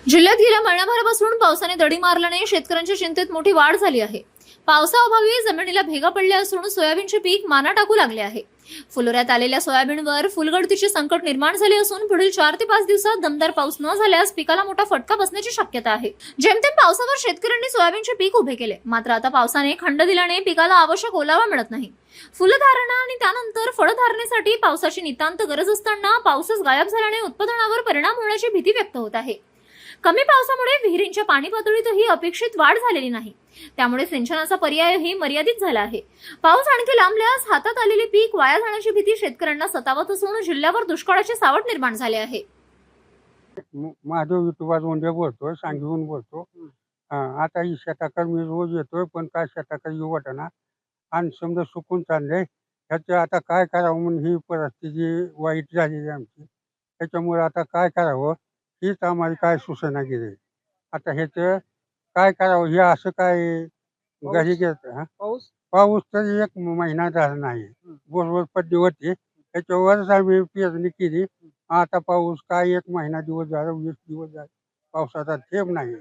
जिल्ह्यात गेल्या महिनाभरापासून पावसाने दडी मारल्याने शेतकऱ्यांच्या चिंतेत मोठी वाढ झाली आहे। पावसाअभावी जमिनीला भेगा पडल्या असून सोयाबीनचे पीक माना टाकू लागले आहे। फुलोऱ्यात आलेल्या सोयाबीनवर फुलगळतीचे संकट निर्माण झाले असून पुढील 4 ते 5 दिवसात दमदार पाऊस न झाल्यास पिकाला मोठा फटका बसण्याची शक्यता आहे। जेमतेम पावसावर शेतकऱ्यांनी सोयाबीनचे पीक उभे केले, मात्र आता पावसाने खंड दिल्याने पिकाला आवश्यक ओलावा मिळत नाही। फुलधारणा आणि त्यानंतर फळधारणेसाठी पावसाची नितांत गरज असताना पाऊसच गायब झाल्याने उत्पादनावर परिणाम होण्याची भीती व्यक्त होत आहे। कमी पावसामुळे विहिरींच्या पाणी पातळीतही अपेक्षित वाढ झालेली नाही, त्यामुळे सिंचनाचा पर्यायही मर्यादित झाला आहे। पाऊस आणखी लांबल्यास हातात आलेले पीक वाया जाण्याची भीती शेतकऱ्यांना सतावत असून जिल्ह्यावर दुष्काळाचे सावट निर्माण झाले आहे। महादेव विठोबा जोंधे बोलतोय, सांगलीहून बोलतो. आता ही शेताकडे मी रोज येतोय, पण काय शेताकडे येऊ वाटेना आणि समजा सुकून चाललंय. ह्याचं आता काय करावं म्हणून ही परिस्थिती वाईट झालेली आहे आमची. त्याच्यामुळे आता काय करावं हीच आम्हाला काय सुचना गेली. आता ह्याचं काय करावं हे असं काय घरी घेत पाऊस पाऊस तर 1 महिना झाला नाही. बरोबर पडली होती. त्याच्यावरच आम्ही पेरणी केली. आता पाऊस काय 1 महिना दिवस झाला, 20 दिवस झाले. पावसाचा थेंब नाही.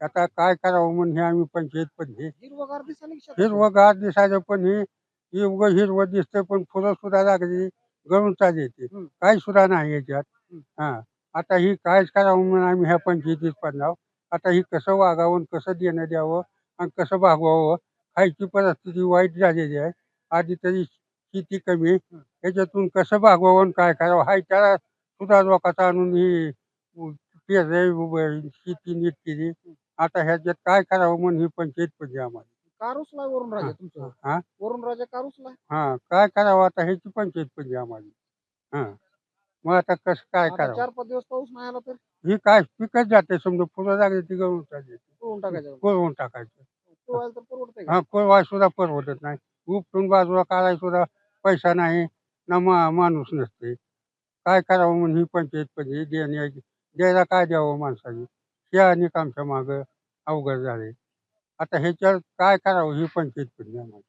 आता काय करावं म्हणून हे आम्ही पंचायत पडली. हिरवगार दिसायला की शेतात? हिरवंगार दिसायचं पण हे उगं हिरवं दिसतं, पण फुलं सुद्धा लागली, गळून चालली येते. काही सुद्धा नाही याच्यात. आता ही कायच करावं म्हणून आम्ही ह्या पंचायतीत पडलो. आता ही कसं वागावं आणि कसं देणं द्यावं आणि कसं भागवावं. खायची परिस्थिती वाईट झालेली आहे. आधी तरी शेती कमी, त्याच्यातून कसं भागवावं आणि काय करावं हाय त्याला सुद्धा लोकांचा आणून ही पेरलंय, शेती नीट केली. आता ह्याच्यात काय करावं म्हणून ही पंचायत पडली आम्हाला. कार उचलाय वरून राजा तुमचं? हा वरून राजा कार उचलाय? हा काय करावं आता ह्याची पंचायत पडली आम्हाला. मग आता कसं काय आता करावं. 4-5 दिवस पाऊस नाही आला तर ही काय पिकच जाते, समजा फुलं लागली ती गळून चालली. पळून टाकायचं. कोळवून टाकायचं. पळवायला तर परवडतंय का? कोळवाय सुद्धा परवडत नाही. उपटून बाजूला काढायला सुद्धा पैसा नाही ना माणूस नसते. काय करावं म्हणून ही पंचायत पडली. द्यायला काय द्यावं माणसाने. हे अनेक आमच्या मागं अवघड झाले. आता ह्याच्यावर काय करावं ही पंचायत पडली आम्हाला.